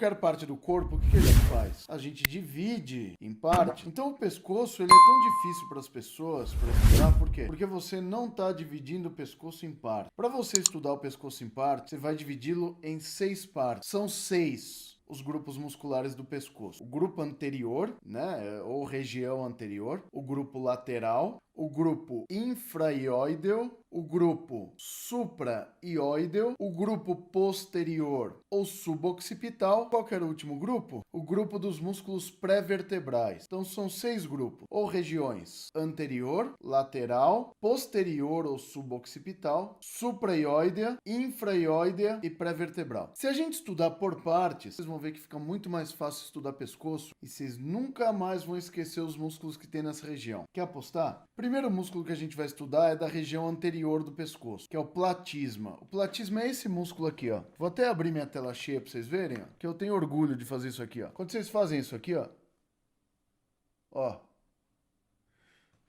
qualquer parte do corpo, o que a gente faz? A gente divide em parte. Então o pescoço ele é tão difícil para as pessoas para estudar, por quê? Porque você não está dividindo o pescoço em partes. Para você estudar o pescoço em partes, você vai dividi-lo em 6 partes. São 6 os grupos musculares do pescoço. O grupo anterior, né, ou região anterior, o grupo lateral, o grupo infraioideu, o grupo supraioideu, o grupo posterior ou suboccipital. Qual que era o último grupo? O grupo dos músculos pré-vertebrais. Então são 6 grupos, ou regiões anterior, lateral, posterior ou suboccipital, supraioidea, infraioidea e pré-vertebral. Se a gente estudar por partes, vocês vão ver que fica muito mais fácil estudar pescoço e vocês nunca mais vão esquecer os músculos que tem nessa região. Quer apostar? O primeiro músculo que a gente vai estudar é da região anterior do pescoço, que é o platisma. O platisma é esse músculo aqui, ó. Vou até abrir minha tela cheia para vocês verem, ó, que eu tenho orgulho de fazer isso aqui, ó. Quando vocês fazem isso aqui, ó,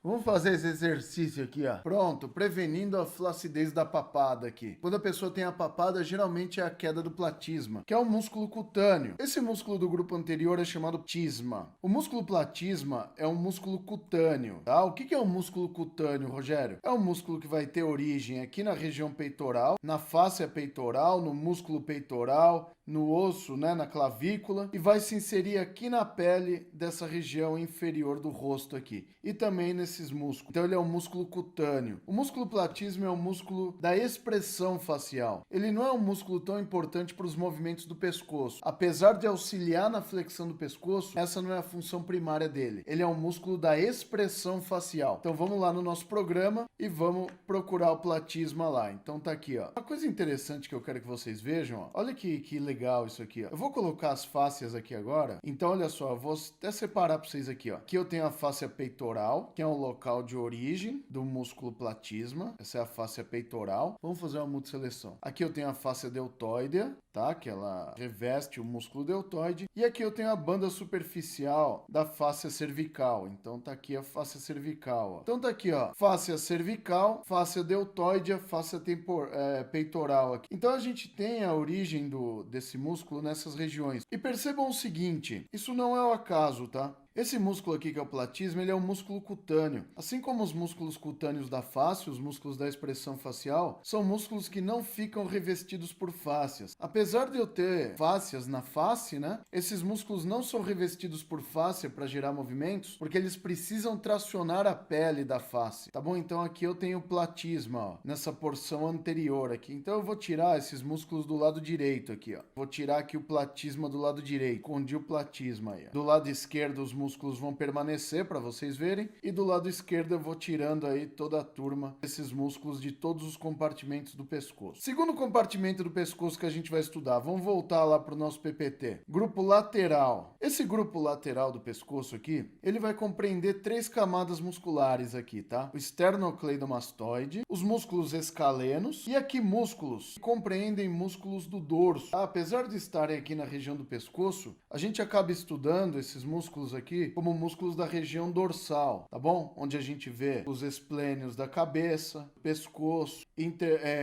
vamos fazer esse exercício aqui, ó. Pronto, prevenindo a flacidez da papada aqui. Quando a pessoa tem a papada, geralmente é a queda do platisma, que é um músculo cutâneo. Esse músculo do grupo anterior é chamado tisma. O músculo platisma é um músculo cutâneo, tá? O que é um músculo cutâneo, Rogério? É um músculo que vai ter origem aqui na região peitoral, na fáscia peitoral, no músculo peitoral, no osso, né, na clavícula, e vai se inserir aqui na pele dessa região inferior do rosto aqui. E também nesses músculos. Então ele é um músculo cutâneo. O músculo platismo é um músculo da expressão facial. Ele não é um músculo tão importante para os movimentos do pescoço. Apesar de auxiliar na flexão do pescoço, essa não é a função primária dele. Ele é um músculo da expressão facial. Então vamos lá no nosso programa e vamos procurar o platisma lá. Então tá aqui, ó. Uma coisa interessante que eu quero que vocês vejam, ó. Olha que legal isso aqui, ó. Eu vou colocar as fáscias aqui agora. Então olha só, eu vou até separar para vocês aqui, ó. Aqui eu tenho a fáscia peitoral, que é um local de origem do músculo platisma. Essa é a fáscia peitoral. Vamos fazer uma multisseleção. Aqui eu tenho a fáscia deltoidea, tá? Que ela reveste o músculo deltoide. E aqui eu tenho a banda superficial da fáscia cervical. Então tá aqui a fáscia cervical, ó. Então tá aqui, ó. Fáscia cervical, fáscia deltoide, fáscia peitoral aqui. Então a gente tem a origem desse músculo nessas regiões. E percebam o seguinte, isso não é o acaso, tá? Esse músculo aqui, que é o platisma, ele é um músculo cutâneo. Assim como os músculos cutâneos da face, os músculos da expressão facial, são músculos que não ficam revestidos por fáscias. Apesar de eu ter fáscias na face, né? Esses músculos não são revestidos por fáscia para gerar movimentos, porque eles precisam tracionar a pele da face. Tá bom? Então aqui eu tenho o platisma, ó, nessa porção anterior aqui. Então eu vou tirar esses músculos do lado direito aqui, ó. Vou tirar aqui o platisma do lado direito. Escondi o platisma aí, ó. Do lado esquerdo, os músculos vão permanecer para vocês verem, e do lado esquerdo eu vou tirando aí toda a turma desses músculos de todos os compartimentos do pescoço. Segundo compartimento do pescoço que a gente vai estudar, vamos voltar lá para o nosso PPT. Grupo lateral. Esse grupo lateral do pescoço aqui, ele vai compreender 3 camadas musculares aqui, tá? O esternocleidomastoide, os músculos escalenos e aqui músculos que compreendem músculos do dorso. Apesar de estarem aqui na região do pescoço, a gente acaba estudando esses músculos aqui como músculos da região dorsal, tá bom? Onde a gente vê os esplênios da cabeça, pescoço,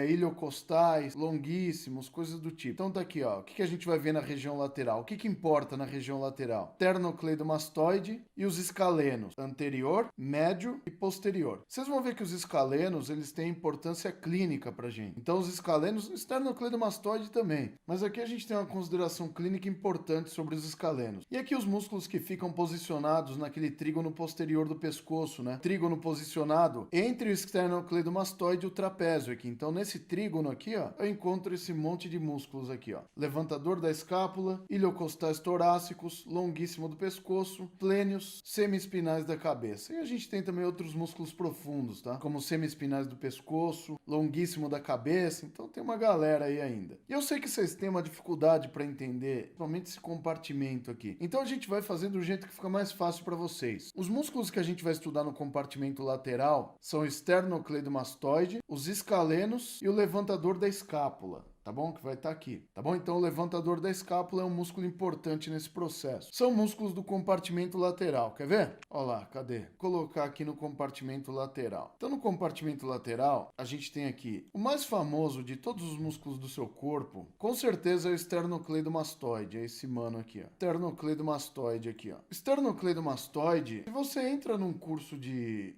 iliocostais, longuíssimos, coisas do tipo. Então tá aqui, ó. O que a gente vai ver na região lateral? O que importa na região lateral? Esternocleidomastoide e os escalenos, anterior, médio e posterior. Vocês vão ver que os escalenos, eles têm importância clínica pra gente. Então os escalenos, esternocleidomastoide também. Mas aqui a gente tem uma consideração clínica importante sobre os escalenos. E aqui os músculos que ficam posicionados naquele trígono posterior do pescoço, né? Trígono posicionado entre o esternocleidomastoide e o trapézio aqui. Então, nesse trígono aqui, ó, eu encontro esse monte de músculos aqui, ó. Levantador da escápula, iliocostais torácicos, longuíssimo do pescoço, plênios, semiespinais da cabeça. E a gente tem também outros músculos profundos, tá? Como semiespinais do pescoço, longuíssimo da cabeça. Então, tem uma galera aí ainda. E eu sei que vocês têm uma dificuldade para entender, principalmente esse compartimento aqui. Então, a gente vai fazer do jeito que fica mais fácil para vocês. Os músculos que a gente vai estudar no compartimento lateral são o esternocleidomastoide, os escalenos e o levantador da escápula. tá bom? Que vai estar aqui, tá bom? Então o levantador da escápula é um músculo importante nesse processo. São músculos do compartimento lateral, quer ver? Olha lá, cadê? Vou colocar aqui no compartimento lateral. Então no compartimento lateral, a gente tem aqui o mais famoso de todos os músculos do seu corpo, com certeza é o esternocleidomastoide, é esse mano aqui, ó. Esternocleidomastoide aqui, ó. Esternocleidomastoide, se você entra num curso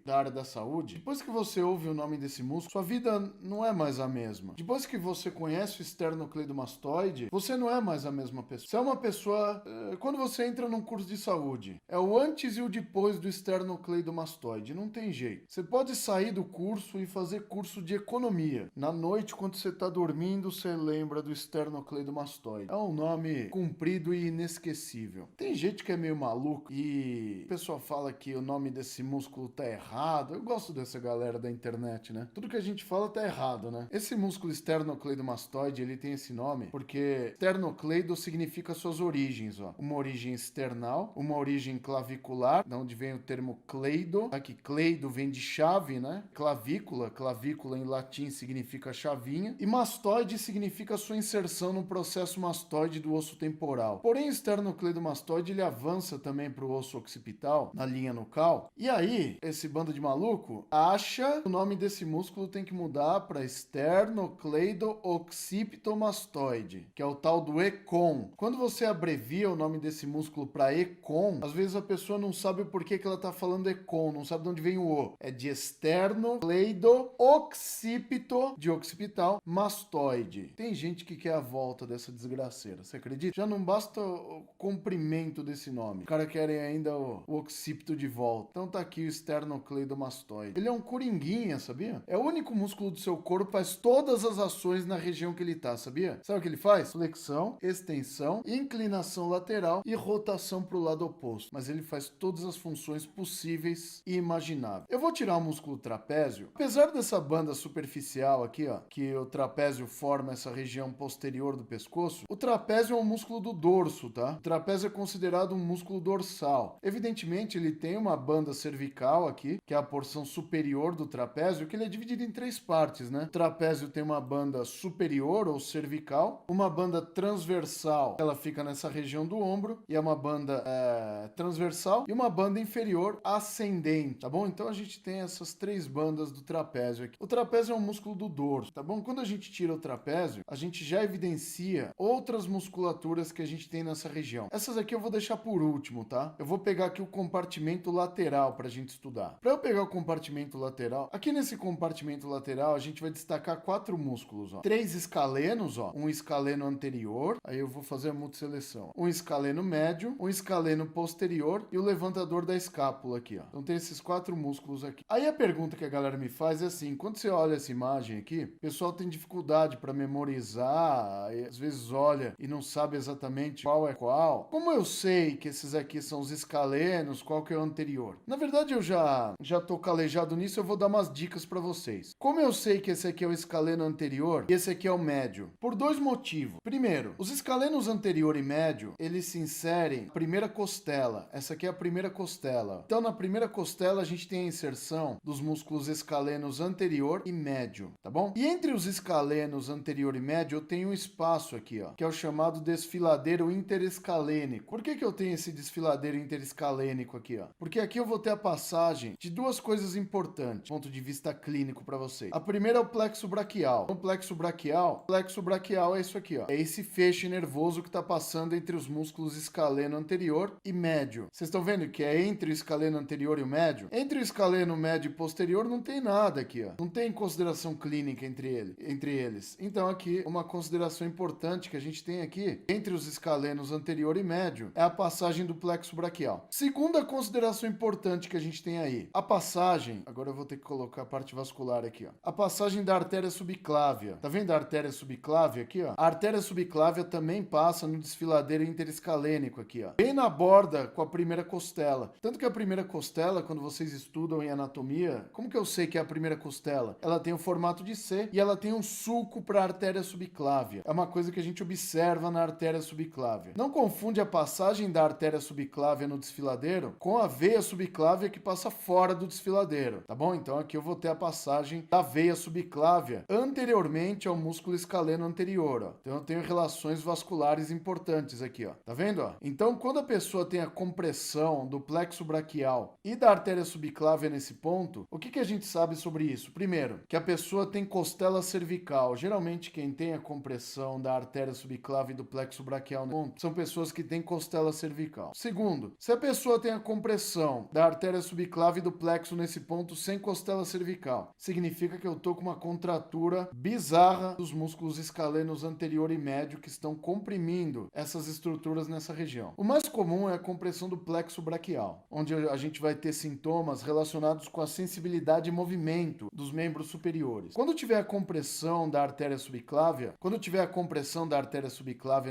da área da saúde, depois que você ouve o nome desse músculo, sua vida não é mais a mesma. Depois que você conhece o esternocleidomastoide, você não é mais a mesma pessoa. Você é uma pessoa... Quando você entra num curso de saúde, é o antes e o depois do esternocleidomastoide. Não tem jeito. Você pode sair do curso e fazer curso de economia. Na noite, quando você está dormindo, você lembra do esternocleidomastoide. É um nome comprido e inesquecível. Tem gente que é meio maluco e o pessoal fala que o nome desse músculo tá errado. Eu gosto dessa galera da internet, né? Tudo que a gente fala tá errado, né? Esse músculo esternocleidomastoide, ele tem esse nome porque esternocleido significa suas origens, ó. Uma origem external, uma origem clavicular, de onde vem o termo cleido. Aqui, cleido vem de chave, né? Clavícula em latim significa chavinha. E mastoide significa sua inserção no processo mastoide do osso temporal. Porém, o esternocleidomastoide, ele avança também para o osso occipital, na linha nucal. E aí, esse bando de maluco acha que o nome desse músculo tem que mudar para esternocleido-occipitomastoide, que é o tal do ECOM. Quando você abrevia o nome desse músculo para ECOM, às vezes a pessoa não sabe por que ela tá falando ECOM, não sabe de onde vem o O. É de esternocleido-occipito, de occipital, mastoide. Tem gente que quer a volta dessa desgraceira, você acredita? Já não basta o comprimento desse nome. O cara quer ainda o occipito de volta. Então tá aqui o esternocleidomastoide. Ele é um coringuinha, sabia? É o único músculo do seu corpo que faz todas as ações na região que ele tá, sabia? Sabe o que ele faz? Flexão, extensão, inclinação lateral e rotação pro lado oposto. Mas ele faz todas as funções possíveis e imagináveis. Eu vou tirar o músculo trapézio. Apesar dessa banda superficial aqui, ó, que o trapézio forma essa região posterior do pescoço, o trapézio é um músculo do dorso, tá? O trapézio é considerado um músculo dorsal. Evidentemente, ele tem uma banda cervical aqui, que é a porção superior do trapézio, que ele é dividido em três partes, né? O trapézio tem uma banda superior ou cervical, uma banda transversal, ela fica nessa região do ombro, e é uma banda transversal, e uma banda inferior ascendente, tá bom? Então a gente tem essas três bandas do trapézio aqui. O trapézio é um músculo do dorso, tá bom? Quando a gente tira o trapézio, a gente já evidencia outras musculaturas que a gente tem nessa região. Essas aqui eu vou deixar por último, tá? Eu vou pegar aqui o compartimento lateral pra gente estudar. Pra eu pegar o compartimento lateral, aqui nesse compartimento lateral a gente vai destacar 4 músculos, ó. 3 escalenos, ó. Um escaleno anterior, aí eu vou fazer a multiseleção. Um escaleno médio, um escaleno posterior e o levantador da escápula aqui, ó. Então tem esses 4 músculos aqui. Aí a pergunta que a galera me faz é assim, quando você olha essa imagem aqui, o pessoal tem dificuldade pra memorizar, às vezes olha e não sabe exatamente qual é qual. Como eu sei que esses aqui são os escalenos, qual que é o anterior? Na verdade eu já tô calejado nisso, eu vou dar umas dicas pra vocês. Como eu sei que esse aqui é o escaleno anterior e esse aqui é o médio? Por 2 motivos. Primeiro, os escalenos anterior e médio, eles se inserem na primeira costela. Essa aqui é a primeira costela. Então na primeira costela a gente tem a inserção dos músculos escalenos anterior e médio, tá bom? E entre os escalenos anterior e médio eu tenho um espaço aqui, ó, que é o chamado desfiladeiro interescalênico. Por que eu tenho esse desfiladeiro interescalênico aqui, ó? Porque aqui eu vou ter a passagem de 2 coisas importantes, do ponto de vista clínico para vocês. A primeira é o plexo braquial. O plexo braquial é isso aqui, ó. É esse feixe nervoso que tá passando entre os músculos escaleno anterior e médio. Vocês estão vendo que é entre o escaleno anterior e o médio? Entre o escaleno médio e posterior não tem nada aqui, ó. Não tem consideração clínica entre eles. Então aqui, uma consideração importante que a gente tem aqui, entre os escalenos anterior e médio, é a passagem do plexo braquial. Segunda consideração importante que a gente tem aí, a passagem, agora eu vou ter que colocar a parte vascular aqui, ó. A passagem da artéria subclávia. Tá vendo a artéria subclávia aqui, ó? A artéria subclávia também passa no desfiladeiro interescalênico aqui, ó. Bem na borda com a primeira costela. Tanto que a primeira costela, quando vocês estudam em anatomia, como que eu sei que é a primeira costela? Ela tem o formato de C e ela tem um sulco para a artéria subclávia. É uma coisa que a gente observa na artéria subclávia. Não confunde a passagem da artéria subclávia no desfiladeiro com a veia subclávia que passa fora do desfiladeiro, tá bom? Então aqui eu vou ter a passagem da veia subclávia anteriormente ao músculo escaleno anterior, ó. Então eu tenho relações vasculares importantes aqui, ó. Tá vendo, ó? Então, quando a pessoa tem a compressão do plexo braquial e da artéria subclávia nesse ponto, o que a gente sabe sobre isso? Primeiro, que a pessoa tem costela cervical. Geralmente, quem tem a compressão da artéria subclávia e do plexo braquial no ponto são pessoas que têm costela cervical. Segundo, se a pessoa tem a compressão da artéria subclávia e do plexo nesse ponto sem costela cervical, significa que eu tô com uma contratura bizarra dos músculos escalenos anterior e médio que estão comprimindo essas estruturas nessa região. O mais comum é a compressão do plexo braquial, onde a gente vai ter sintomas relacionados com a sensibilidade e movimento dos membros superiores. Quando tiver a compressão da artéria subclávia,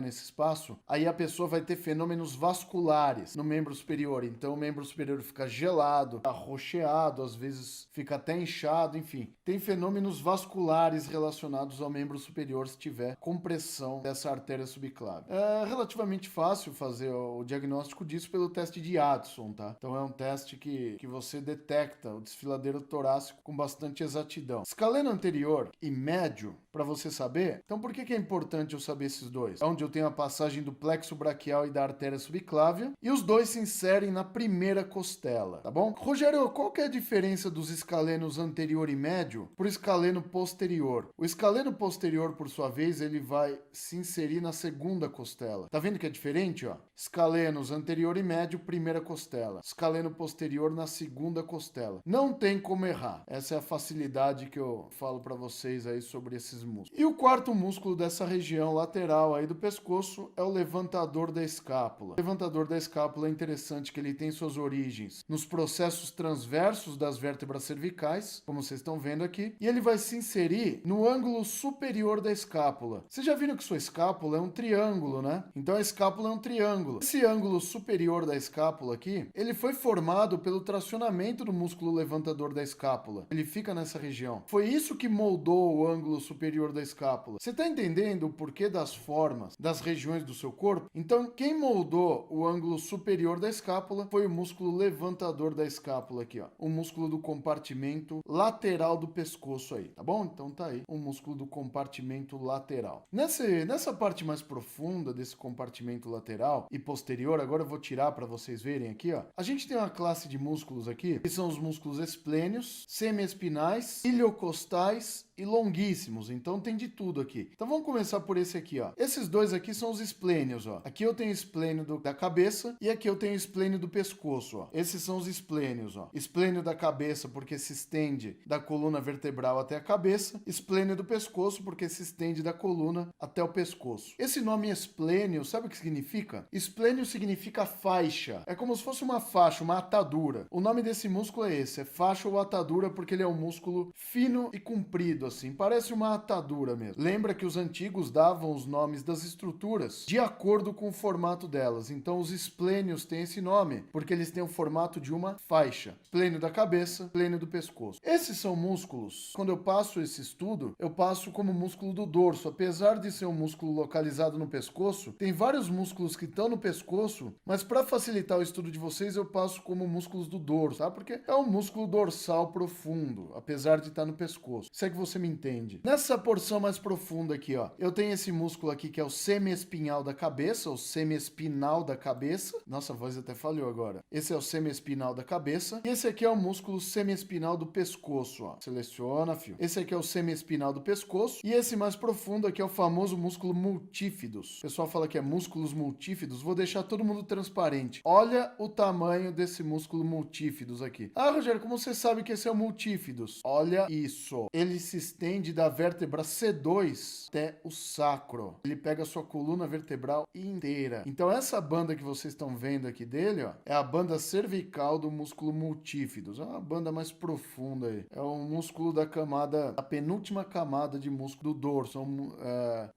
nesse espaço, aí a pessoa vai ter fenômenos vasculares no membro superior. Então o membro superior fica gelado, arroxeado, às vezes fica até inchado, enfim. Tem fenômenos vasculares relacionados ao membro superior se tiver compressão dessa artéria subclávia. É relativamente fácil fazer o diagnóstico disso pelo teste de Addison, tá? Então é um teste que você detecta o desfiladeiro torácico com bastante exatidão. Escaleno anterior e médio, para você saber. Então por que é importante eu saber esses dois? É onde eu tenho a passagem do plexo braquial e da artéria subclávia, e os dois se inserem na primeira costela, tá bom? Rogério, qual que é a diferença dos escalenos anterior e médio pro escaleno posterior? O escaleno posterior, por sua vez, ele vai se inserir na segunda costela. Tá vendo que é diferente, ó? Escalenos anterior e médio, primeira costela. Escaleno posterior na segunda costela. Não tem como errar. Essa é a facilidade que eu falo para vocês aí sobre esses músculos. E o quarto músculo dessa região lateral aí do pescoço é o levantador da escápula. O levantador da escápula é interessante que ele tem suas origens nos processos transversos das vértebras cervicais, como vocês estão vendo aqui, e ele vai se inserir no ângulo superior da escápula. Vocês já viram que sua escápula é um triângulo, né? Então a escápula é um triângulo. Esse ângulo superior da escápula aqui, ele foi formado pelo tracionamento do músculo levantador da escápula. Ele fica nessa região. Foi isso que moldou o ângulo superior da escápula. Você está entendendo o porquê das formas, das regiões do seu corpo? Então, quem moldou o ângulo superior da escápula foi o músculo levantador da escápula aqui, ó. O músculo do compartimento lateral do pescoço aí, tá bom? Então tá aí, o músculo do compartimento lateral. Nessa parte mais profunda desse compartimento lateral e posterior, agora eu vou tirar para vocês verem aqui, ó. A gente tem uma classe de músculos aqui, que são os músculos esplênios, semiespinais, iliocostais e longuíssimos. Então tem de tudo aqui. Então vamos começar por esse aqui, ó. Esses dois aqui são os esplênios, ó. Aqui eu tenho esplênio da cabeça e aqui eu tenho esplênio do pescoço, ó. Esses são os esplênios, ó. Esplênio da cabeça porque se estende da coluna vertebral até a cabeça. Esplênio do pescoço porque se estende da coluna até o pescoço. Esse nome esplênio, sabe o que significa? Esplênio significa faixa. É como se fosse uma faixa, uma atadura. O nome desse músculo é esse, é faixa ou atadura porque ele é um músculo fino e comprido, assim, parece uma atadura mesmo. Lembra que os antigos davam os nomes das estruturas de acordo com o formato delas. Então os esplênios têm esse nome porque eles têm o formato de uma faixa. Esplênio da cabeça, esplênio do pescoço. Esses são músculos, quando eu passo esse estudo, eu passo como músculo do dorso. Apesar de ser um músculo localizado no pescoço, tem vários músculos que estão no pescoço, mas para facilitar o estudo de vocês, eu passo como músculos do dorso, tá? Porque é um músculo dorsal profundo, apesar de estar no pescoço. Isso é que você me entende. Nessa porção mais profunda aqui, ó, eu tenho esse músculo aqui que é o semiespinhal da cabeça, ou semiespinal da cabeça. Nossa, a voz até falhou agora. Esse é o semiespinal da cabeça. E esse aqui é o músculo semiespinal do pescoço, ó. Seleciona, fio. Esse aqui é o semiespinal do pescoço. E esse mais profundo aqui é o famoso músculo multífidos. O pessoal fala que é músculos multífidos. Vou deixar todo mundo transparente. Olha o tamanho desse músculo multífidos aqui. Ah, Rogério, como você sabe que esse é o multífidos? Olha isso. Ele se estende da vértebra C2 até o sacro. Ele pega a sua coluna vertebral inteira. Então essa banda que vocês estão vendo aqui dele, ó, é a banda cervical do músculo multífidos. É uma banda mais profunda aí. É um músculo da camada, a penúltima camada de músculo do dorso.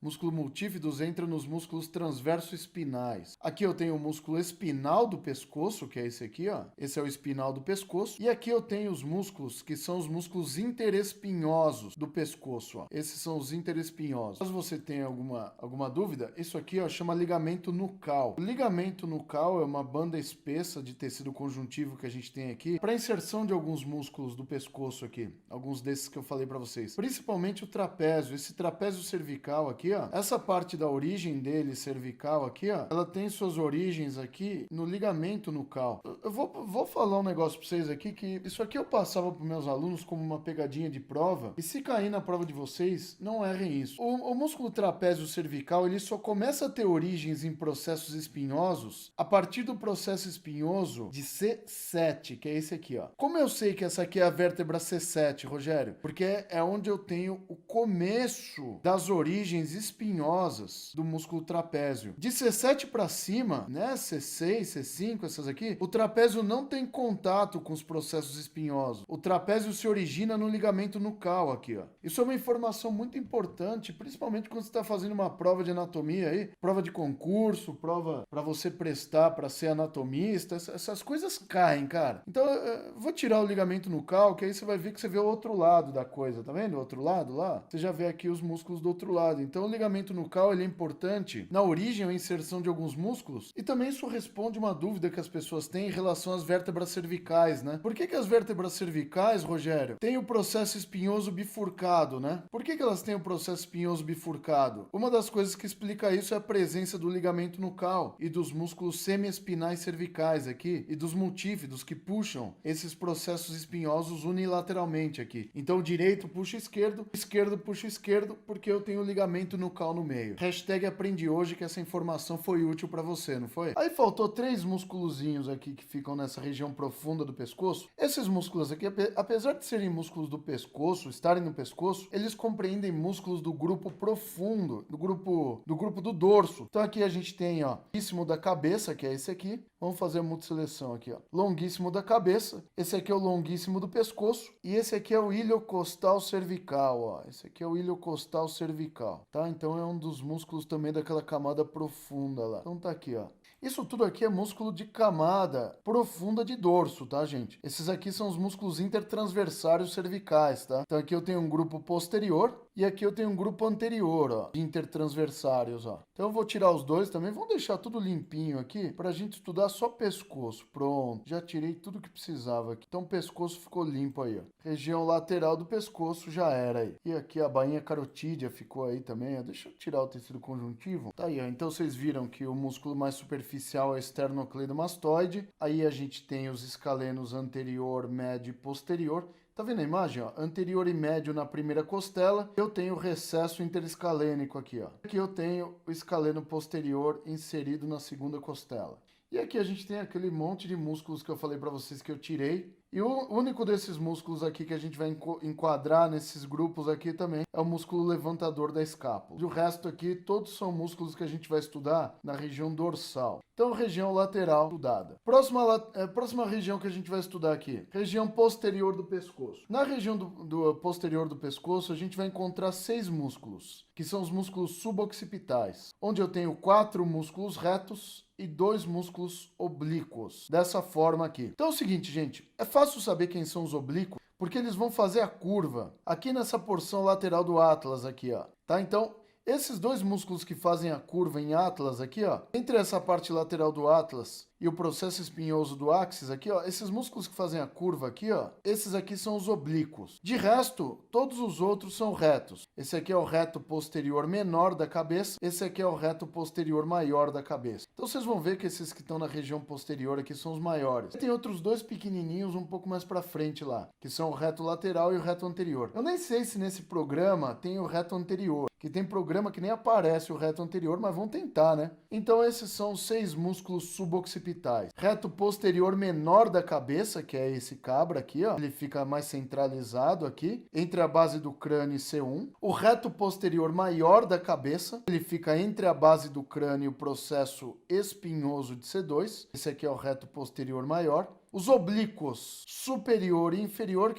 Músculo multífidos entra nos músculos transverso espinais. Aqui eu tenho o músculo espinal do pescoço, que é esse aqui, ó. Esse é o espinal do pescoço. E aqui eu tenho os músculos que são os músculos interespinhosos do pescoço, ó. Esses são os interespinhosos. Caso você tenha alguma dúvida, isso aqui, ó, chama ligamento nucal. O ligamento nucal é uma banda espessa de tecido conjuntivo que a gente tem aqui para inserção de alguns músculos do pescoço aqui. Alguns desses que eu falei para vocês. Principalmente o trapézio. Esse trapézio cervical aqui, ó. Essa parte da origem dele, cervical aqui, ó. Ela tem suas origens aqui no ligamento nucal. Eu vou falar um negócio para vocês aqui, que isso aqui eu passava para meus alunos como uma pegadinha de prova. E se cair na prova de vocês, não errem isso. O músculo trapézio cervical, ele só começa a ter origens em processos espinhosos a partir do processo espinhoso de C7, que é esse aqui, ó. Como eu sei que essa aqui é a vértebra C7, Rogério? Porque é onde eu tenho o começo das origens espinhosas do músculo trapézio. De C7 para cima, né, C6, C5, essas aqui, o trapézio não tem contato com os processos espinhosos. O trapézio se origina no ligamento nucal aqui, ó. Isso é uma informação muito importante, principalmente quando você está fazendo uma prova de anatomia aí, prova de concurso, prova para você prestar para ser anatomista, essas coisas caem, cara. Então, eu vou tirar o ligamento nucal, que aí você vai ver que você vê o outro lado da coisa, tá vendo? O outro lado lá? Você já vê aqui os músculos do outro lado. Então, o ligamento nucal, ele é importante na origem ou inserção de alguns músculos, e também isso responde uma dúvida que as pessoas têm em relação às vértebras cervicais, né? Por que as vértebras cervicais, Rogério, têm o processo espinhoso bifurcado, né? Por que elas têm o processo espinhoso bifurcado? Uma das coisas que explica isso é a presença do ligamento nucal e dos músculos semiespinais cervicais aqui e dos multífidos que puxam esses processos espinhosos unilateralmente aqui. Então o direito puxa o esquerdo puxa o esquerdo, porque eu tenho o ligamento nucal no meio. Hashtag aprendi hoje, que essa informação foi útil para você, não foi? Aí faltou 3 músculozinhos aqui que ficam nessa região profunda do pescoço. Esses músculos aqui, apesar de serem músculos do pescoço, estarem no pescoço, eles compreendem músculos do grupo profundo, do grupo do dorso. Então aqui a gente tem, ó, longuíssimo da cabeça, que é esse aqui. Vamos fazer a multiseleção aqui, ó. Longuíssimo da cabeça. Esse aqui é o longuíssimo do pescoço. E esse aqui é o iliocostal cervical, ó. Esse aqui é o iliocostal cervical, tá? Então é um dos músculos também daquela camada profunda lá. Então tá aqui, ó. Isso tudo aqui é músculo de camada profunda de dorso, tá, gente? Esses aqui são os músculos intertransversários cervicais, tá? Então aqui eu tenho um grupo posterior e aqui eu tenho um grupo anterior, ó, de intertransversários, ó. Então eu vou tirar os dois também, vamos deixar tudo limpinho aqui pra gente estudar só pescoço. Pronto, já tirei tudo que precisava aqui. Então o pescoço ficou limpo aí, ó. Região lateral do pescoço já era aí. E aqui a bainha carotídea ficou aí também, ó. Deixa eu tirar o tecido conjuntivo. Tá aí, ó. Então vocês viram que o músculo mais superficial é o esternocleidomastoide. Aí a gente tem os escalenos anterior, médio e posterior. Tá vendo a imagem, ó? Anterior e médio na primeira costela. Eu tenho o recesso interescalênico aqui, ó. Aqui eu tenho o escaleno posterior inserido na segunda costela. E aqui a gente tem aquele monte de músculos que eu falei para vocês que eu tirei. E o único desses músculos aqui que a gente vai enquadrar nesses grupos aqui também é o músculo levantador da escápula. E o resto aqui, todos são músculos que a gente vai estudar na região dorsal. Então, região lateral estudada. Próxima região que a gente vai estudar aqui, região posterior do pescoço. Na região do posterior do pescoço, a gente vai encontrar 6 músculos, que são os músculos suboccipitais, onde eu tenho 4 músculos retos e 2 músculos oblíquos. Dessa forma aqui. Então é o seguinte, gente, é fácil saber quem são os oblíquos, porque eles vão fazer a curva aqui nessa porção lateral do atlas aqui, ó. Tá? Então, esses 2 músculos que fazem a curva em atlas aqui, ó, entre essa parte lateral do atlas e o processo espinhoso do áxis aqui, ó, esses músculos que fazem a curva aqui, ó, esses aqui são os oblíquos. De resto, todos os outros são retos. Esse aqui é o reto posterior menor da cabeça, esse aqui é o reto posterior maior da cabeça. Então vocês vão ver que esses que estão na região posterior aqui são os maiores. Tem outros 2 pequenininhos um pouco mais pra frente lá, que são o reto lateral e o reto anterior. Eu nem sei se nesse programa tem o reto anterior, que tem programa que nem aparece o reto anterior, mas vamos tentar, né? Então esses são os 6 músculos suboccipitais. Reto posterior menor da cabeça, que é esse cabra aqui, ó. Ele fica mais centralizado aqui, entre a base do crânio e C1. O reto posterior maior da cabeça, ele fica entre a base do crânio e o processo espinhoso de C2. Esse aqui é o reto posterior maior. Os oblíquos superior e inferior,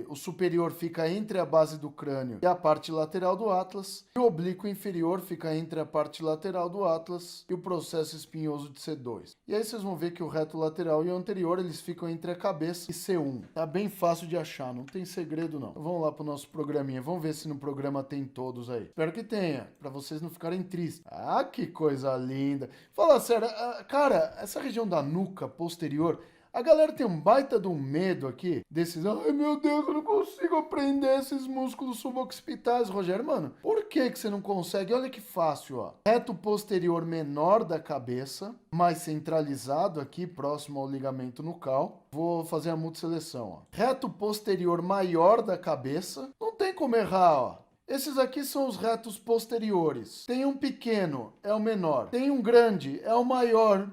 o superior fica entre a base do crânio e a parte lateral do atlas, e o oblíquo inferior fica entre a parte lateral do atlas e o processo espinhoso de C2. E aí vocês vão ver que o reto lateral e o anterior, eles ficam entre a cabeça e C1. Tá bem fácil de achar, não tem segredo não. Então vamos lá pro nosso programinha, vamos ver se no programa tem todos aí. Espero que tenha, para vocês não ficarem tristes. Ah, que coisa linda. Fala sério, cara, essa região da nuca posterior, a galera tem um baita de um medo aqui desses. Ai meu Deus, eu não consigo aprender esses músculos suboccipitais, Rogério. Mano, por que você não consegue? Olha que fácil, ó. Reto posterior menor da cabeça, mais centralizado aqui, próximo ao ligamento nucal. Vou fazer a multisseleção, ó. Reto posterior maior da cabeça. Não tem como errar, ó. Esses aqui são os retos posteriores. Tem um pequeno, é o menor. Tem um grande, é o maior.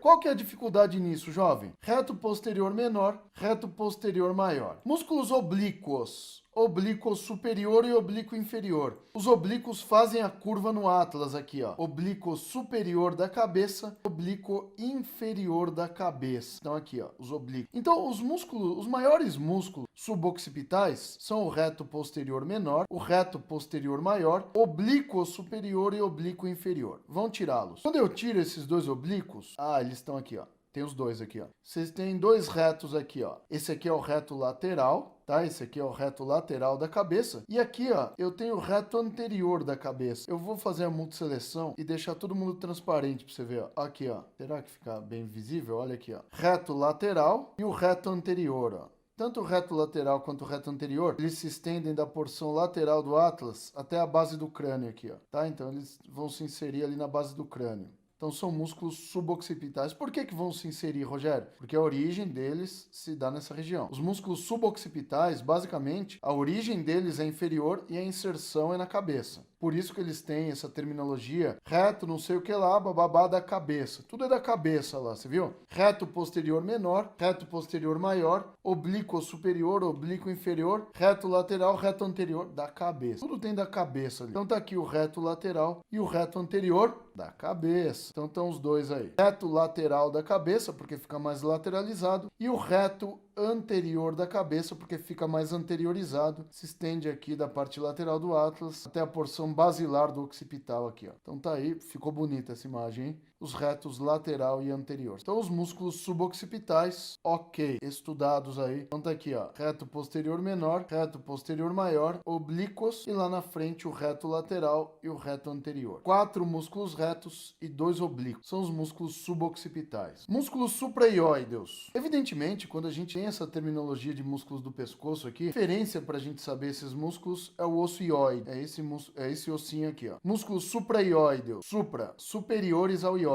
Qual que é a dificuldade nisso, jovem? Reto posterior menor, reto posterior maior. Músculos oblíquos. Oblíquo superior e oblíquo inferior. Os oblíquos fazem a curva no atlas aqui, ó. Oblíquo superior da cabeça, oblíquo inferior da cabeça. Então aqui, ó, os oblíquos. Então os maiores músculos suboccipitais são o reto posterior menor, o reto posterior maior, oblíquo superior e oblíquo inferior. Vão tirá-los. Quando eu tiro esses dois oblíquos, eles estão aqui, ó. Tem os dois aqui, ó. Vocês têm dois retos aqui, ó. Esse aqui é o reto lateral, tá? Esse aqui é o reto lateral da cabeça. E aqui, ó, eu tenho o reto anterior da cabeça. Eu vou fazer a multisseleção e deixar todo mundo transparente pra você ver, ó. Aqui, ó. Será que fica bem visível? Olha aqui, ó. Reto lateral e o reto anterior, ó. Tanto o reto lateral quanto o reto anterior, eles se estendem da porção lateral do atlas até a base do crânio aqui, ó. Tá? Então eles vão se inserir ali na base do crânio. Então são músculos suboccipitais. Por que vão se inserir, Rogério? Porque a origem deles se dá nessa região. Os músculos suboccipitais, basicamente, a origem deles é inferior e a inserção é na cabeça. Por isso que eles têm essa terminologia reto, não sei o que lá, bababá da cabeça. Tudo é da cabeça lá, você viu? Reto posterior menor, reto posterior maior, oblíquo superior, oblíquo inferior, reto lateral, reto anterior da cabeça. Tudo tem da cabeça ali. Então tá aqui o reto lateral e o reto anterior da cabeça. Então estão os dois aí. Reto lateral da cabeça, porque fica mais lateralizado, e o reto anterior da cabeça, porque fica mais anteriorizado, se estende aqui da parte lateral do atlas até a porção basilar do occipital aqui, ó. Então tá aí, ficou bonita essa imagem, hein? Os retos lateral e anterior. Então os músculos suboccipitais, ok, estudados aí. Então tá aqui, ó, reto posterior menor, reto posterior maior, oblíquos e lá na frente o reto lateral e o reto anterior. 4 músculos retos e 2 oblíquos. São os músculos suboccipitais. Músculos supraioideus. Evidentemente, quando a gente tem essa terminologia de músculos do pescoço aqui, referência pra gente saber esses músculos é o osso ióide. É esse ossinho aqui, ó. Músculos supraioideus. Supra, superiores ao ióide.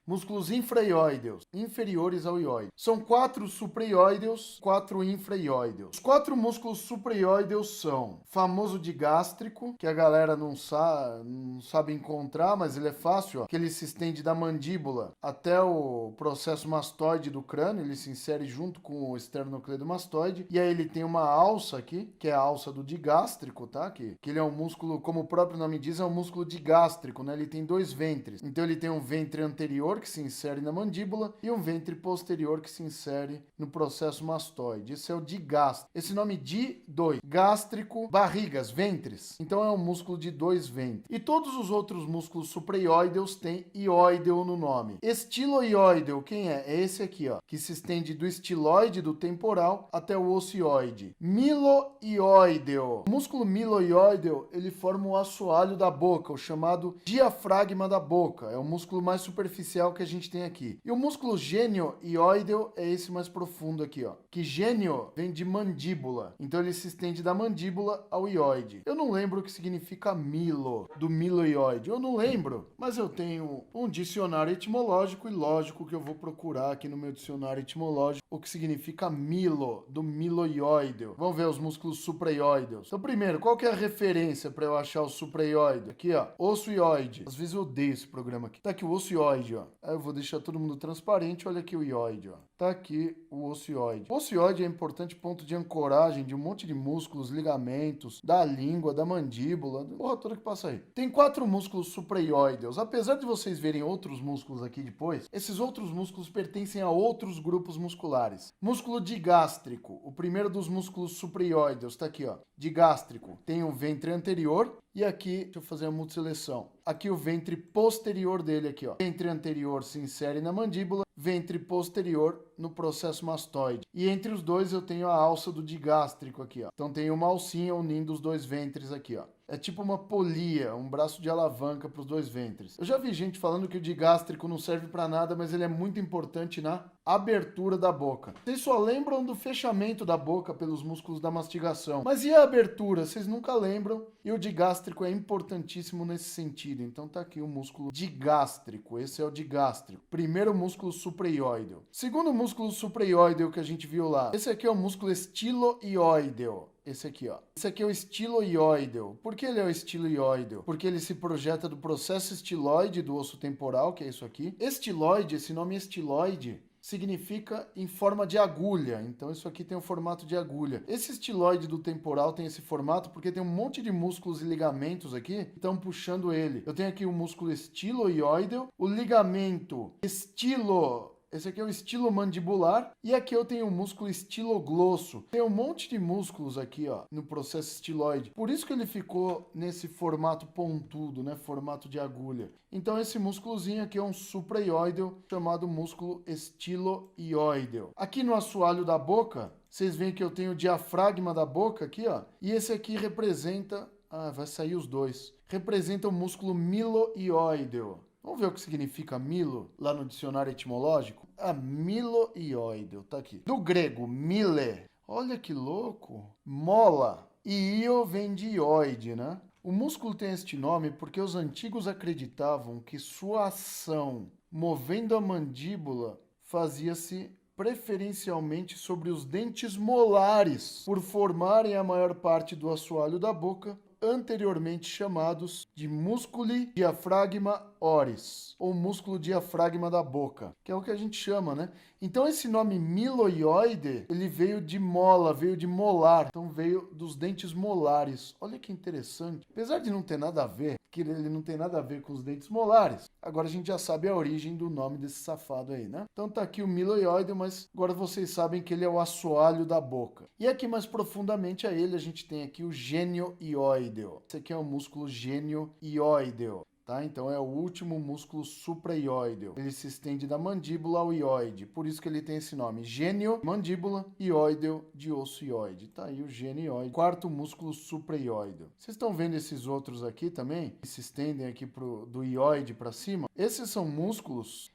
Músculos infraioideus, inferiores ao ióide. São 4 supraioideus, 4 infraioideus. Os 4 músculos supraioideus são famoso digástrico, que a galera não sabe encontrar, mas ele é fácil, ó, que ele se estende da mandíbula até o processo mastoide do crânio, ele se insere junto com o esternocleidomastoide, e aí ele tem uma alça aqui, que é a alça do digástrico, tá? Que ele é um músculo, como o próprio nome diz, é um músculo digástrico, né? Ele tem 2 ventres. Então ele tem um ventre anterior que se insere na mandíbula e um ventre posterior que se insere no processo mastoide. Esse é o digástrico. Esse nome di-2, gástrico, barrigas, ventres. Então é um músculo de 2 ventres. E todos os outros músculos supraioideus têm ióideo no nome. Estiloioideo, quem é? É esse aqui, ó, que se estende do estiloide do temporal até o ocioide. Miloioideo. O músculo miloioideo, ele forma o assoalho da boca, o chamado diafragma da boca. É o músculo mais superficial que a gente tem aqui. E o músculo genioioideo é esse mais profundo aqui, ó. Que genio vem de mandíbula. Então ele se estende da mandíbula ao ióide. Eu não lembro o que significa milo, do miloioide. Eu não lembro, mas eu tenho um dicionário etimológico e lógico que eu vou procurar aqui no meu dicionário etimológico o que significa milo, do miloioideo. Vamos ver os músculos supraioideus. Então primeiro, qual que é a referência para eu achar o supraioide? Aqui, ó, osso ióide. Às vezes eu odeio esse programa aqui. Tá aqui o osso ióide, ó. Aí eu vou deixar todo mundo transparente, olha aqui o ióide, ó. tá aqui o ocioide. O ocioide é um importante ponto de ancoragem de um monte de músculos, ligamentos, da língua, da mandíbula, porra toda que passa aí. Tem 4 músculos supraioideus. Apesar de vocês verem outros músculos aqui depois, esses outros músculos pertencem a outros grupos musculares. Músculo digástrico, o primeiro dos músculos supraioideus, tá aqui, ó. Digástrico, tem o ventre anterior e aqui, deixa eu fazer a multiseleção. Aqui o ventre posterior dele aqui, ó. Ventre anterior se insere na mandíbula, ventre posterior no processo mastoide. E entre os dois eu tenho a alça do digástrico aqui, ó. Então tem uma alcinha unindo os dois ventres aqui, ó. É tipo uma polia, um braço de alavanca para os dois ventres. Eu já vi gente falando que o digástrico não serve para nada, mas ele é muito importante na abertura da boca. Vocês só lembram do fechamento da boca pelos músculos da mastigação. Mas e a abertura? Vocês nunca lembram. E o digástrico é importantíssimo nesse sentido. Então tá aqui o músculo digástrico. Esse é o digástrico. Primeiro músculo supraioideo. Segundo músculo supraioideo que a gente viu lá. Esse aqui é o músculo estiloioideo. Esse aqui, ó. Esse aqui é o estiloioideo. Por que ele é o estiloioideo? Porque ele se projeta do processo estiloide do osso temporal, que é isso aqui. Estiloide, esse nome estiloide, significa em forma de agulha. Então isso aqui tem o formato de agulha. Esse estiloide do temporal tem esse formato porque tem um monte de músculos e ligamentos aqui que estão puxando ele. Eu tenho aqui o músculo estiloioideo, o ligamento estilo... Esse aqui é o estilomandibular e aqui eu tenho o músculo estiloglosso. Tem um monte de músculos aqui, ó, no processo estiloide. Por isso que ele ficou nesse formato pontudo, né, formato de agulha. Então esse músculozinho aqui é um supraioideo chamado músculo estiloioideo. Aqui no assoalho da boca, vocês veem que eu tenho o diafragma da boca aqui, ó, e esse aqui representa, vai sair os dois. Representa o músculo miloioideo. Vamos ver o que significa milo lá no dicionário etimológico? Miloioideo, tá aqui. Do grego, mile. Olha que louco. Mola. E io vem de ioide, né? O músculo tem este nome porque os antigos acreditavam que sua ação movendo a mandíbula fazia-se preferencialmente sobre os dentes molares, por formarem a maior parte do assoalho da boca, anteriormente chamados de músculi diafragma oris, ou músculo diafragma da boca, que é o que a gente chama, né? Então esse nome miloioide, ele veio de mola, veio de molar, então veio dos dentes molares. Olha que interessante. Apesar de não ter nada a ver, que ele não tem nada a ver com os dentes molares, agora a gente já sabe a origem do nome desse safado aí, né? Então tá aqui o miloioide, mas agora vocês sabem que ele é o assoalho da boca. E aqui mais profundamente a ele, a gente tem aqui o genioioideo. Esse aqui é o músculo genioioideo. Tá? Então é o último músculo supraioideo. Ele se estende da mandíbula ao ioide. Por isso que ele tem esse nome. Gênio, mandíbula, ioideo, de osso ioide. Tá aí o genioide. Quarto músculo supraioideo. Vocês estão vendo esses outros aqui também? Que se estendem aqui do ioide para cima? Esses são músculos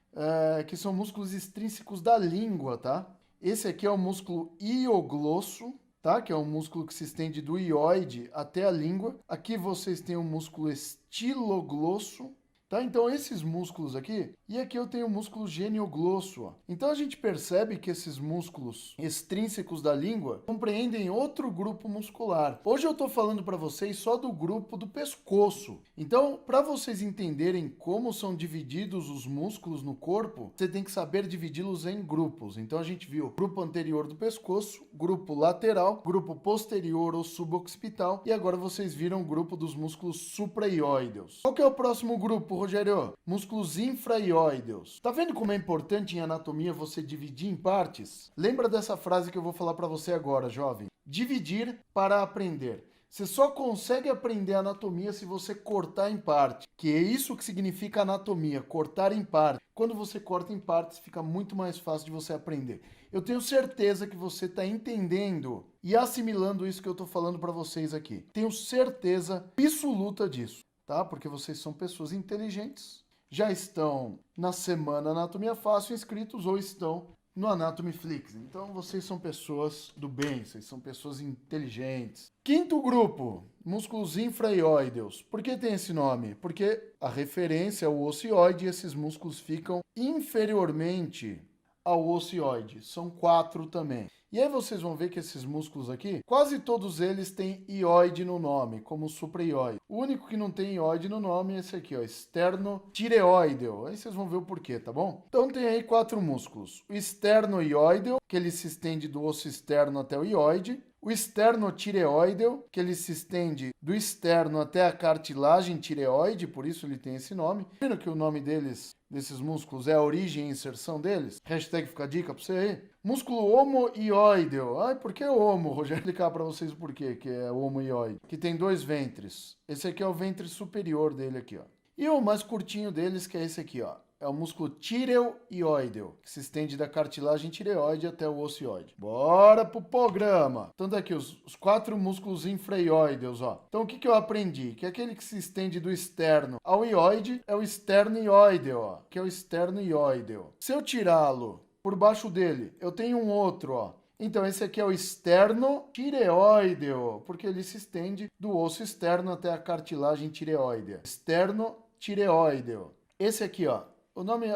que são músculos extrínsecos da língua, tá? Esse aqui é o músculo ioglosso, tá? Que é um músculo que se estende do ioide até a língua. Aqui vocês têm o músculo estiloglosso, tá? Então esses músculos aqui, e aqui eu tenho o músculo genioglosso, ó. Então a gente percebe que esses músculos extrínsecos da língua compreendem outro grupo muscular. Hoje eu tô falando para vocês só do grupo do pescoço. Então, para vocês entenderem como são divididos os músculos no corpo, você tem que saber dividi-los em grupos. Então a gente viu grupo anterior do pescoço, grupo lateral, grupo posterior ou suboccipital, e agora vocês viram o grupo dos músculos supraioideus. Qual que é o próximo grupo, Rogério? Músculos infraioideus. Tá vendo como é importante em anatomia você dividir em partes? Lembra dessa frase que eu vou falar para você agora, jovem? Dividir para aprender. Você só consegue aprender anatomia se você cortar em parte, que é isso que significa anatomia, cortar em parte. Quando você corta em partes, fica muito mais fácil de você aprender. Eu tenho certeza que você está entendendo e assimilando isso que eu estou falando para vocês aqui. Tenho certeza absoluta disso, tá? Porque vocês são pessoas inteligentes, já estão na Semana Anatomia Fácil inscritos ou estão no Anatomy Flix. Então vocês são pessoas do bem, vocês são pessoas inteligentes. Quinto grupo, músculos infraioideus. Por que tem esse nome? Porque a referência ao ocioide, esses músculos ficam inferiormente ao ocioide. São 4 também. E aí vocês vão ver que esses músculos aqui, quase todos eles têm ióide no nome, como o supraioide. O único que não tem ióide no nome é esse aqui, ó, esternotireoideo. Aí vocês vão ver o porquê, tá bom? Então tem aí 4 músculos. O esternoióideo, que ele se estende do osso externo até o ióide. O esternotireoideo, que ele se estende do externo até a cartilagem tireoide, por isso ele tem esse nome. Vendo que o nome desses músculos é a origem e inserção deles? Hashtag fica a dica pra você aí. Músculo homoioideo. Ai, por que homo, Rogério? Vou explicar pra vocês o porquê que é homoioide. Que tem 2 ventres. Esse aqui é o ventre superior dele aqui, ó. E o mais curtinho deles, que é esse aqui, ó. É o músculo tireoióideo, que se estende da cartilagem tireoide até o ocioide. Bora pro programa! Então tá aqui os 4 músculos infraioideus, ó. Então o que eu aprendi? Que aquele que se estende do externo ao ióide é o esternoióideo, ó. Que é o esternoióideo. Se eu tirá-lo por baixo dele, eu tenho um outro, ó. Então esse aqui é o esternotireoideo, porque ele se estende do osso externo até a cartilagem tireoidea. Esternotireoideo. Esse aqui, ó.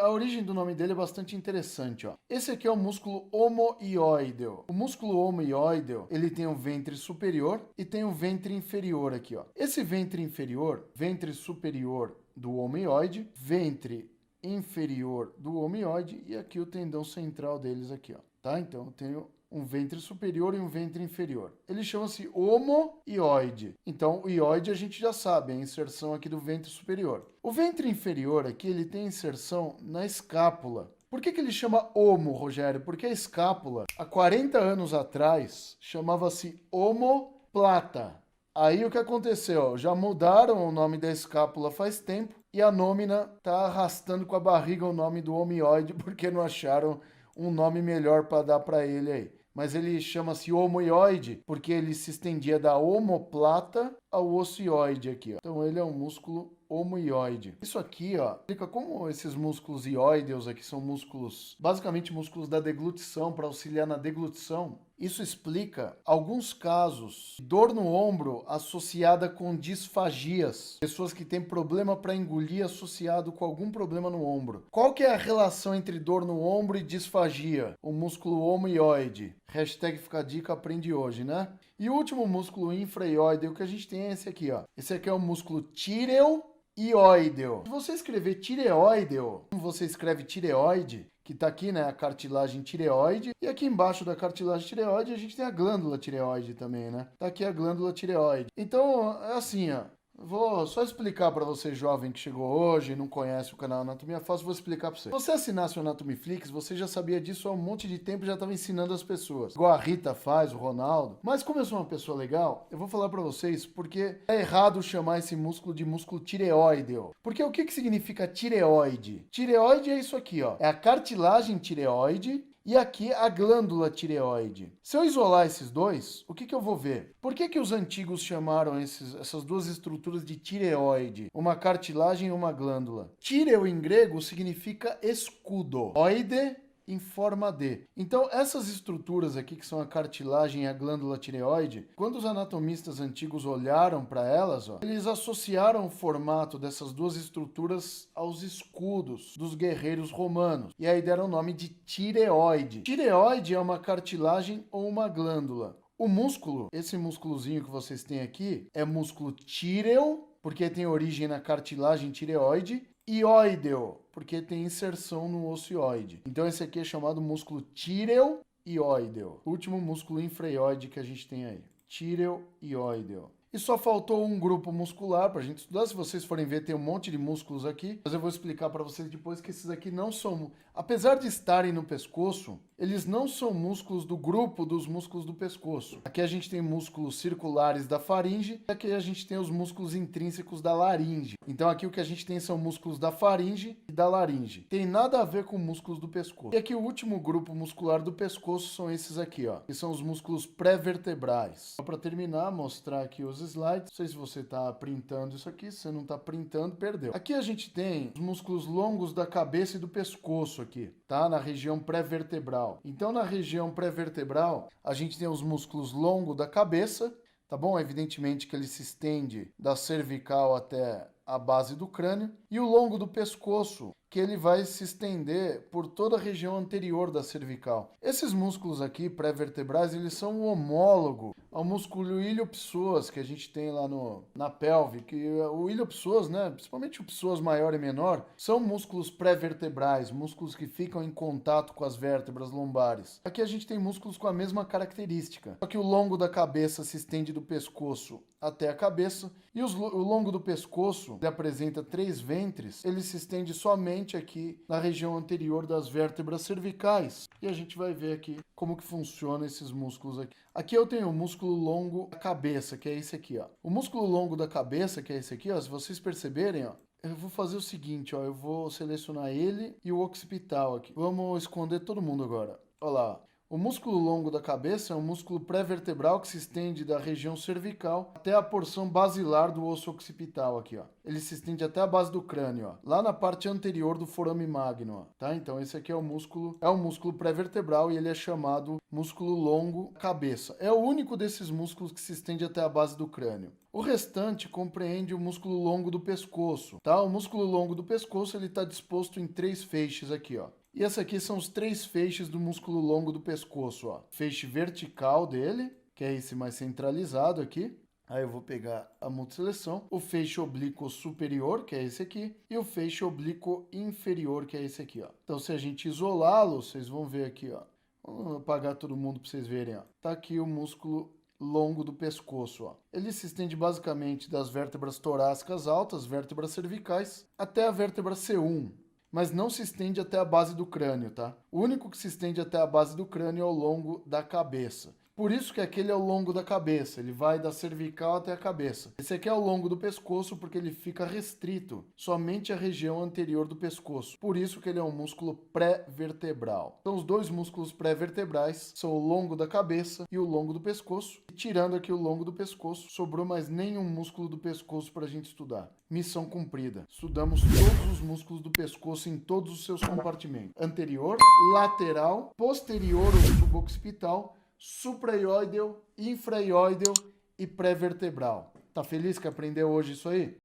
A origem do nome dele é bastante interessante, ó. Esse aqui é o músculo homoioideo. O músculo homoioideo, ele tem um ventre superior e tem um ventre inferior aqui, ó. Esse ventre inferior, ventre superior do homoioide, ventre inferior do homoioide e aqui o tendão central deles aqui, ó. Tá? Então eu tenho um ventre superior e um ventre inferior. Ele chama-se homoioide. Então, o ióide a gente já sabe, é a inserção aqui do ventre superior. O ventre inferior aqui, ele tem inserção na escápula. Por que ele chama homo, Rogério? Porque a escápula, há 40 anos atrás, chamava-se omoplata. Aí o que aconteceu? Já mudaram o nome da escápula faz tempo e a nômina tá arrastando com a barriga o nome do homoioide porque não acharam um nome melhor para dar para ele aí. Mas ele chama-se homoioide porque ele se estendia da omoplata ao ocioide aqui, ó. Então ele é um músculo homoioide. Isso aqui, ó, explica como esses músculos ióideos aqui são músculos, basicamente músculos da deglutição, para auxiliar na deglutição. Isso explica alguns casos de dor no ombro associada com disfagias. Pessoas que têm problema para engolir associado com algum problema no ombro. Qual que é a relação entre dor no ombro e disfagia? O músculo homoioide. Hashtag fica a dica, aprende hoje, né? E o último músculo infraioide que a gente tem é esse aqui, ó. Esse aqui é o músculo tireoióideo. Se você escrever tireoideo, como você escreve tireoide, que tá aqui, né, a cartilagem tireoide, e aqui embaixo da cartilagem tireoide a gente tem a glândula tireoide também, né? Tá aqui a glândula tireoide. Então, é assim, ó. Vou só explicar para você, jovem que chegou hoje e não conhece o canal Anatomia Fácil, vou explicar para você. Se você assinasse o Anatomiflix, você já sabia disso há um monte de tempo e já estava ensinando as pessoas. Igual a Rita faz, o Ronaldo. Mas como eu sou uma pessoa legal, eu vou falar para vocês porque é errado chamar esse músculo de músculo tireoideo. Porque o que significa tireoide? Tireoide é isso aqui, ó. É a cartilagem tireoide e aqui a glândula tireoide. Se eu isolar esses dois, o que eu vou ver? Por que os antigos chamaram essas duas estruturas de tireoide? Uma cartilagem e uma glândula. Tireo em grego significa escudo. Oide em forma de. Então, essas estruturas aqui, que são a cartilagem e a glândula tireoide, quando os anatomistas antigos olharam para elas, ó, eles associaram o formato dessas duas estruturas aos escudos dos guerreiros romanos. E aí deram o nome de tireoide. Tireoide é uma cartilagem ou uma glândula. O músculo, esse músculozinho que vocês têm aqui, é músculo tíreo, porque tem origem na cartilagem tireoide, ióideo, porque tem inserção no ocioide. Então esse aqui é chamado músculo tireoióideo. O último músculo infraioide que a gente tem aí. Tireoióideo. E só faltou um grupo muscular pra gente estudar. Se vocês forem ver, tem um monte de músculos aqui. Mas eu vou explicar para vocês depois que esses aqui não são... Apesar de estarem no pescoço, eles não são músculos do grupo dos músculos do pescoço. Aqui a gente tem músculos circulares da faringe e aqui a gente tem os músculos intrínsecos da laringe. Então aqui o que a gente tem são músculos da faringe e da laringe. Tem nada a ver com músculos do pescoço. E aqui o último grupo muscular do pescoço são esses aqui, ó. Que são os músculos pré-vertebrais. Só para terminar, mostrar aqui os slides. Não sei se você está printando isso aqui. Se você não está printando, perdeu. Aqui a gente tem os músculos longos da cabeça e do pescoço aqui, tá? Na região pré-vertebral. Então, na região pré-vertebral, a gente tem os músculos longos da cabeça, tá bom? Evidentemente que ele se estende da cervical até a base do crânio. E o longo do pescoço, que ele vai se estender por toda a região anterior da cervical. Esses músculos aqui, pré-vertebrais, eles são o homólogo ao músculo iliopsoas que a gente tem lá na pelve, que o iliopsoas, né, principalmente o psoas maior e menor, são músculos pré-vertebrais, músculos que ficam em contato com as vértebras lombares. Aqui a gente tem músculos com a mesma característica, só que o longo da cabeça se estende do pescoço até a cabeça, e o longo do pescoço, ele apresenta 3 ventres, ele se estende somente aqui na região anterior das vértebras cervicais. E a gente vai ver aqui como que funciona esses músculos aqui. Aqui eu tenho o músculo longo da cabeça, que é esse aqui, ó. O músculo longo da cabeça, que é esse aqui, ó, se vocês perceberem, ó, eu vou fazer o seguinte, ó, eu vou selecionar ele e o occipital aqui. Vamos esconder todo mundo agora. Olha lá. O músculo longo da cabeça é um músculo pré-vertebral que se estende da região cervical até a porção basilar do osso occipital aqui, ó. Ele se estende até a base do crânio, ó, lá na parte anterior do forame magno, ó, tá? Então esse aqui é um músculo pré-vertebral e ele é chamado músculo longo cabeça. É o único desses músculos que se estende até a base do crânio. O restante compreende o músculo longo do pescoço, tá? O músculo longo do pescoço, ele está disposto em 3 feixes aqui, ó. E essa aqui são os 3 feixes do músculo longo do pescoço, ó. Feixe vertical dele, que é esse mais centralizado aqui. Aí eu vou pegar a multisseleção. O feixe oblíquo superior, que é esse aqui. E o feixe oblíquo inferior, que é esse aqui, ó. Então, se a gente isolá-lo, vocês vão ver aqui, ó. Vou apagar todo mundo para vocês verem, ó. Tá aqui o músculo longo do pescoço, ó. Ele se estende basicamente das vértebras torácicas altas, vértebras cervicais, até a vértebra C1. Mas não se estende até a base do crânio, tá? O único que se estende até a base do crânio é o longo da cabeça. Por isso que aquele é o longo da cabeça, ele vai da cervical até a cabeça. Esse aqui é o longo do pescoço porque ele fica restrito somente à região anterior do pescoço. Por isso que ele é um músculo pré-vertebral. Então os 2 músculos pré-vertebrais são o longo da cabeça e o longo do pescoço. E tirando aqui o longo do pescoço, sobrou mais nenhum músculo do pescoço para a gente estudar. Missão cumprida. Estudamos todos os músculos do pescoço em todos os seus compartimentos. Anterior, lateral, posterior ou suboccipital, supraioideu, infraioideu e pré-vertebral. Tá feliz que aprendeu hoje isso aí?